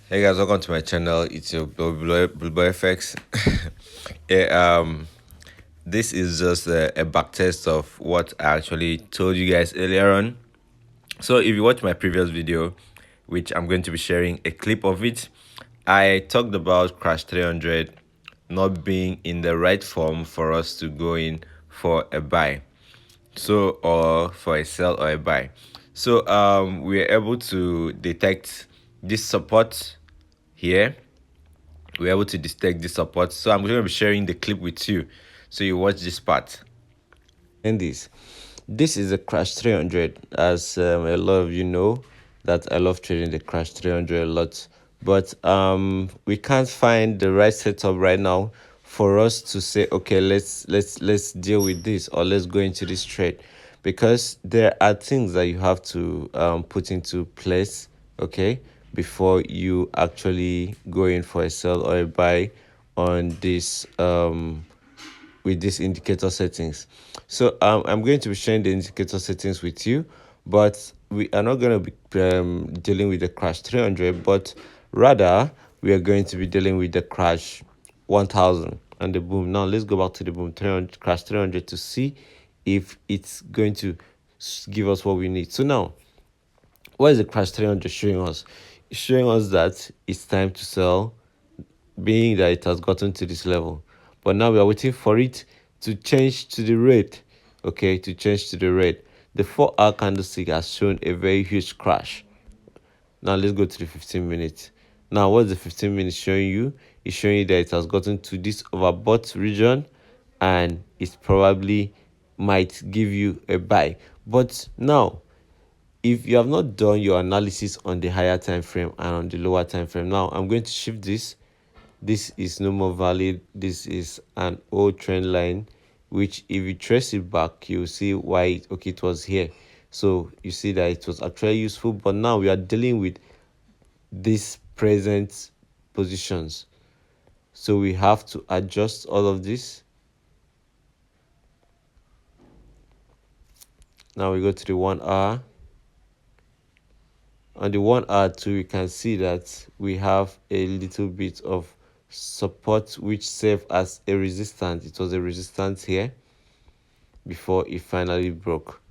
Hey guys, welcome to my channel. It's your Blue FX. yeah, this is just a back test of what I actually told you guys earlier on. So if you watch my previous video, which I'm going to be sharing a clip of it, I talked about Crash 300 not being in the right form for us to go in for a buy. So or for a sell or a buy. So we're able to detect this support here. We're able to detect this support. So I'm going to be sharing the clip with you. So you watch this part. And this is a Crash 300, as a lot of you know that I love trading the Crash 300 a lot. But we can't find the right setup right now for us to say, okay, let's deal with this, or let's go into this trade, because there are things that you have to put into place, okay, before you actually go in for a sell or a buy on this with these indicator settings. So I'm going to be sharing the indicator settings with you, but we are not going to be dealing with the Crash 300, but rather we are going to be dealing with the Crash 1000 and the boom. Now let's go back to the boom 300, Crash 300, to see if it's going to give us what we need. So now, what is the Crash 300 showing us? It's showing us that it's time to sell, being that it has gotten to this level. But now we are waiting for it to change to the red. Okay, to change to the red. The 4-hour candlestick has shown a very huge crash. Now let's go to the 15 minutes. Now, what's the 15 minutes showing you? It's showing you that it has gotten to this overbought region, and it probably might give you a buy. But now, if you have not done your analysis on the higher time frame and on the lower time frame, now I'm going to shift this is no more valid. This is an old trend line, which if you trace it back, you'll see why it was here. So you see that it was actually useful, but now we are dealing with these present positions, so we have to adjust all of this. Now we go to the 1 hour. On the 1 hour too, we can see that we have a little bit of support which served as a resistance. It was a resistance here before it finally broke.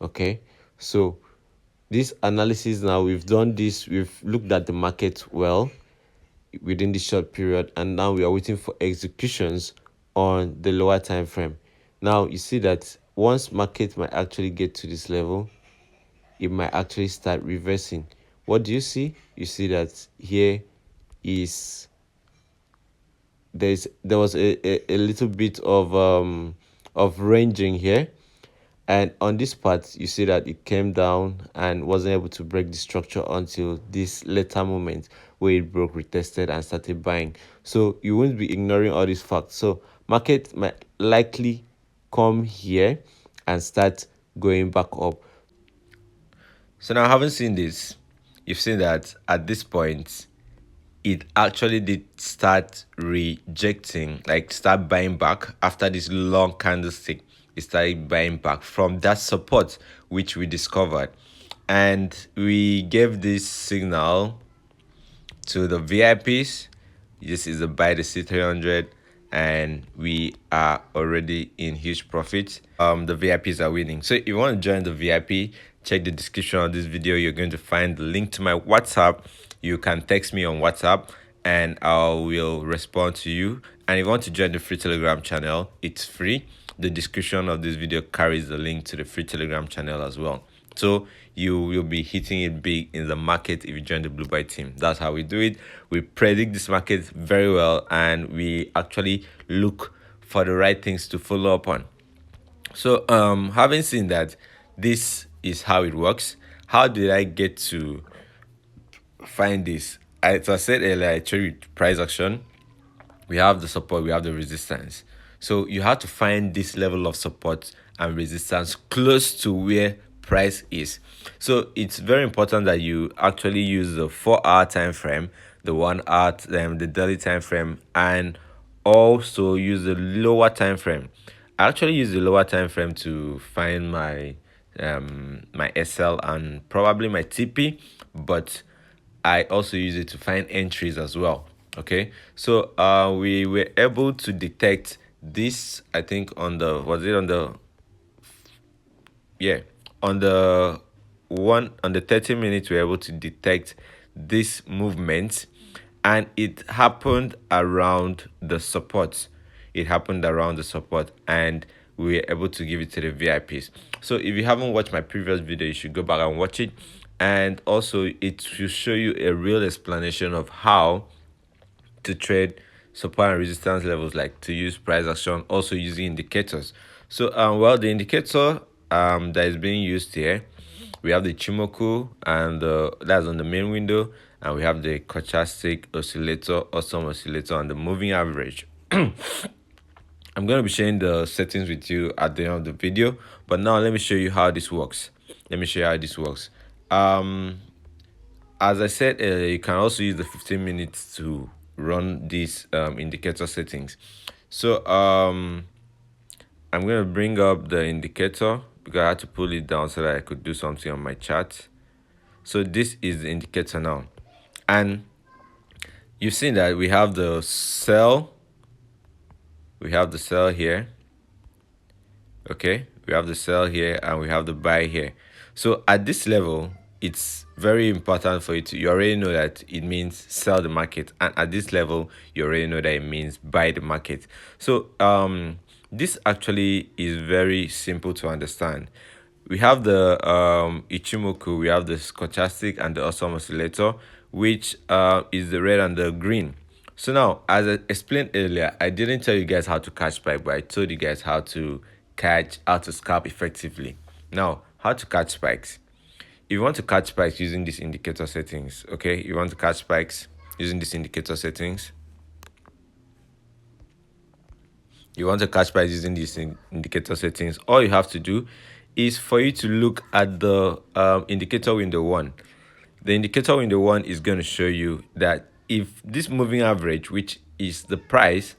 Okay, so this analysis, now we've done this, we've looked at the market well within this short period, and now we are waiting for executions on the lower time frame. Now you see that once market might actually get to this level, it might actually start reversing. What do you see? You see that here is there was a little bit of ranging here, and on this part you see that it came down and wasn't able to break the structure until this later moment where it broke, retested, and started buying. So you won't be ignoring all these facts. So market might likely come here and start going back up. So now, having seen this, you've seen that at this point it actually did start rejecting, like start buying back after this long candlestick. It started buying back from that support which we discovered, and we gave this signal to the VIPs. This is a buy the C300, and we are already in huge profit. The VIPs are winning. So if you want to join the VIP, check the description of this video. You're going to find the link to my WhatsApp. You can text me on WhatsApp and I will respond to you. And if you want to join the free Telegram channel, it's free. The description of this video carries the link to the free Telegram channel as well. So you will be hitting it big in the market if you join the Blue Buy team. That's how we do it. We predict this market very well, and we actually look for the right things to follow up on. So having seen that, this is how it works. How did I get to find this? As I said earlier, I trade with price action. We have the support, we have the resistance. So you have to find this level of support and resistance close to where price is. So it's very important that you actually use the 4-hour time frame, the 1 hour, the daily time frame, and also use the lower time frame. I actually use the lower time frame to find my SL and probably my TP, but I also use it to find entries as well. Okay, so we were able to detect this, I think on the, was it on the, yeah, on the one, on the 30 minutes we were able to detect this movement, and it happened around the support. It happened around the support, and we were able to give it to the VIPs. So if you haven't watched my previous video, you should go back and watch it. And also it will show you a real explanation of how to trade support and resistance levels, like to use price action, also using indicators. So well, the indicator that is being used here, we have the Chimoku, and that's on the main window, and we have the stochastic oscillator, awesome oscillator, and the moving average. I'm going to be sharing the settings with you at the end of the video, but now let me show you how this works. Let me show you how this works. As I said earlier, you can also use the 15 minutes to run these indicator settings. So I'm going to bring up the indicator because I had to pull it down so that I could do something on my chart. So this is the indicator now, and you've seen that we have the sell, we have the sell here. Okay, we have the sell here and we have the buy here. So at this level, it's very important for you to, you already know that it means sell the market, and at this level you already know that it means buy the market. So this actually is very simple to understand. We have the Ichimoku, we have the stochastic and the awesome oscillator, which is the red and the green. So now, as I explained earlier, I didn't tell you guys how to catch spike, but I told you guys how to scalp effectively. Now, how to catch spikes. If you want to catch spikes using these indicator settings, okay, you want to catch spikes using these indicator settings. You want to catch spikes using these indicator settings. All you have to do is for you to look at the indicator window 1. The indicator window 1 is going to show you that if this moving average, which is the price,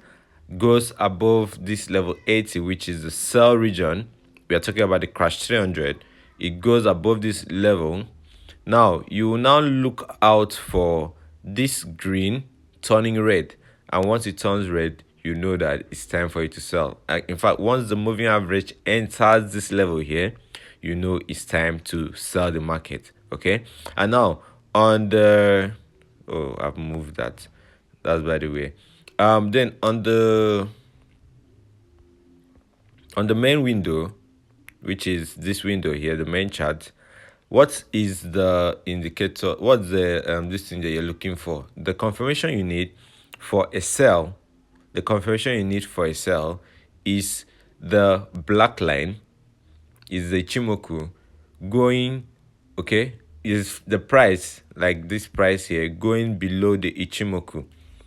goes above this level 80, which is the sell region, we are talking about the crash 300, it goes above this level. Now you will now look out for this green turning red, and once it turns red, you know that it's time for you to sell. In fact, once the moving average enters this level here, you know it's time to sell the market. Okay, and now on the, oh, I've moved that, that's by the way. Then on the main window, which is this window here, the main chart, what is the indicator, what's the this thing that you're looking for? The confirmation you need for a sell, the confirmation you need for a sell is the black line, is the Chimoku going, okay, is the price, like this price here, going below the Ichimoku.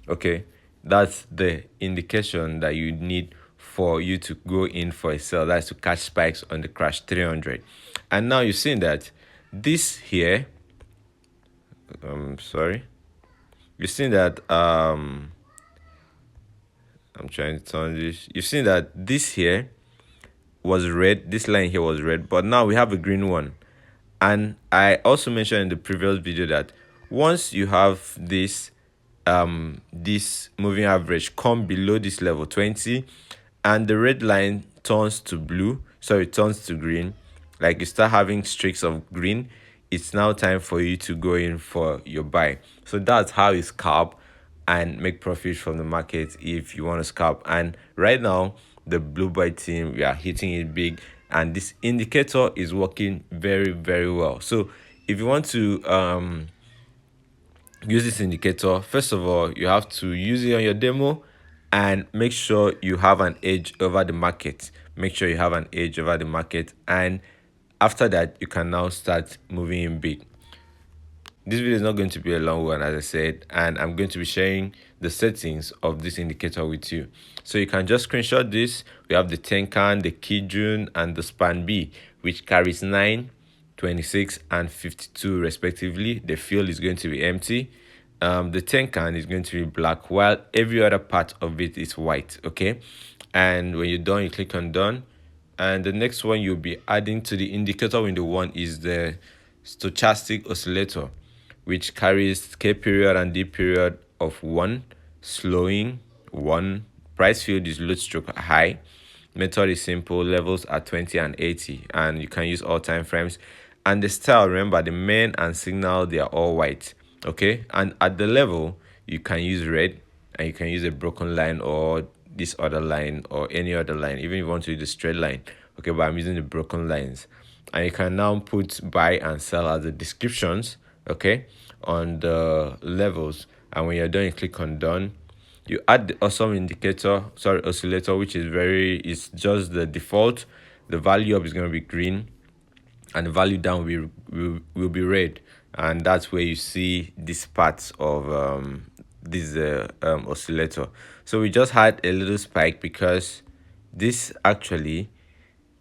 Okay, that's the indication that you need for you to go in for a sell. That's to catch spikes on the crash 300. And now you've seen that this here, sorry, you've seen that I'm trying to turn this, you've seen that this here was red, this line here was red, but now we have a green one. And I also mentioned in the previous video that once you have this this moving average come below this level 20 and the red line turns to blue, so it turns to green, like you start having streaks of green, it's now time for you to go in for your buy. So that's how you scalp and make profit from the market if you want to scalp. And right now the blue buy team, we are hitting it big, and this indicator is working very, very well. So if you want to use this indicator, first of all, you have to use it on your demo and make sure you have an edge over the market. Make sure you have an edge over the market, and after that you can now start moving in big. This video is not going to be a long one, as I said, and I'm going to be sharing the settings of this indicator with you. So you can just screenshot this. We have the Tenkan, the Kijun, and the Span B, which carries 9, 26, and 52 respectively. The field is going to be empty. The Tenkan is going to be black, while every other part of it is white. Okay, and when you're done, you click on done, and the next one you'll be adding to the indicator window 1 is the stochastic oscillator, which carries K period and D period of 1, slowing 1. Price field is low stroke high. Method is simple, levels are 20 and 80, and you can use all time frames. And the style, remember, the main and signal, they are all white. Okay, and at the level you can use red, and you can use a broken line or this other line or any other line, even if you want to use a straight line. Okay, but I'm using the broken lines. And you can now put buy and sell as the descriptions, okay, on the levels. And when you're done, you click on done. You add the awesome indicator, sorry, oscillator, which is just the default. The value up is going to be green, and the value down will be red. And that's where you see this part of this oscillator. So we just had a little spike because this actually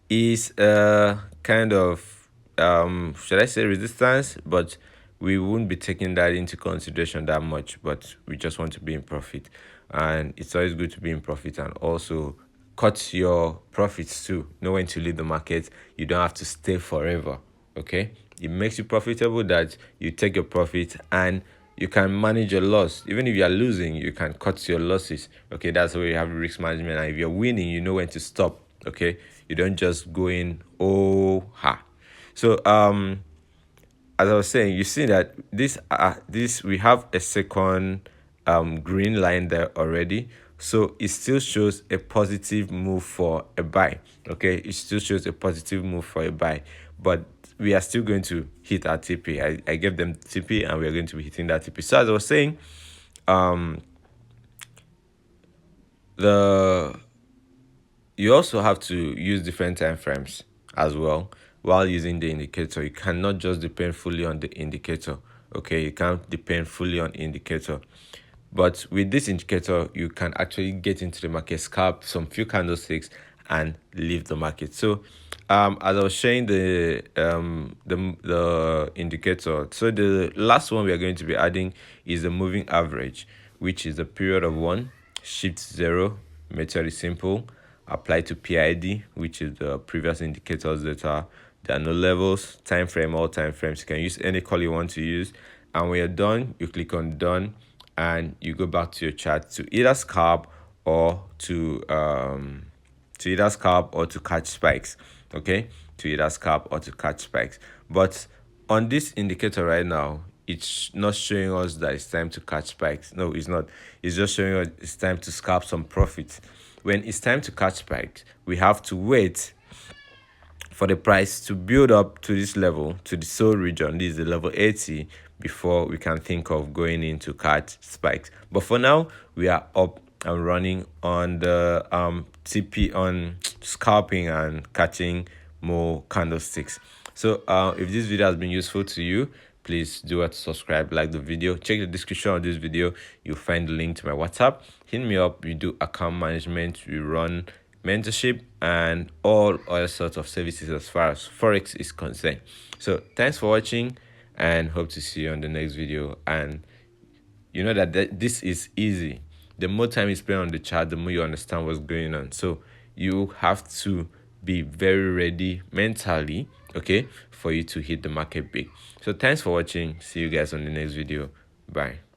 is kind of should I say resistance, but we won't be taking that into consideration that much, but we just want to be in profit. And it's always good to be in profit, and also cut your profits too. Know when to leave the market. You don't have to stay forever. Okay, it makes you profitable that you take your profit and you can manage your loss. Even if you are losing, you can cut your losses. Okay, that's where you have risk management. And if you're winning, you know when to stop. Okay, you don't just go in, oh ha. So as I was saying, you see that this we have a second green line there already. So it still shows a positive move for a buy. Okay, it still shows a positive move for a buy, but we are still going to hit our TP. I gave them TP, and we're going to be hitting that TP. So as I was saying, the you also have to use different time frames as well while using the indicator. You cannot just depend fully on the indicator. Okay, you can't depend fully on indicator. But with this indicator, you can actually get into the market, scalp some few candlesticks, and leave the market. So as I was showing the indicator, so the last one we are going to be adding is the moving average, which is the period of 1, shift 0. Method is simple, apply to PID, which is the previous indicators that there are no levels, time frame, all time frames. You can use any call you want to use, and when you're done, you click on done, and you go back to your chart to either scalp or to catch spikes. Okay, to either scalp or to catch spikes. But on this indicator right now, it's not showing us that it's time to catch spikes. No, it's not. It's just showing us it's time to scalp some profits. When it's time to catch spikes, we have to wait for the price to build up to this level, to the soul region. This is the level 80, before we can think of going into catch spikes. But for now, we are up and running on the TP, on scalping and catching more candlesticks. So if this video has been useful to you, please do to subscribe, like the video. Check the description of this video. You'll find the link to my WhatsApp. Hit me up. We do account management. We run mentorship and all other sorts of services as far as Forex is concerned. So thanks for watching, and hope to see you on the next video. And you know that this is easy. The more time you spend on the chart, the more you understand what's going on. So you have to be very ready mentally, okay, for you to hit the market big. So thanks for watching. See you guys on the next video. Bye.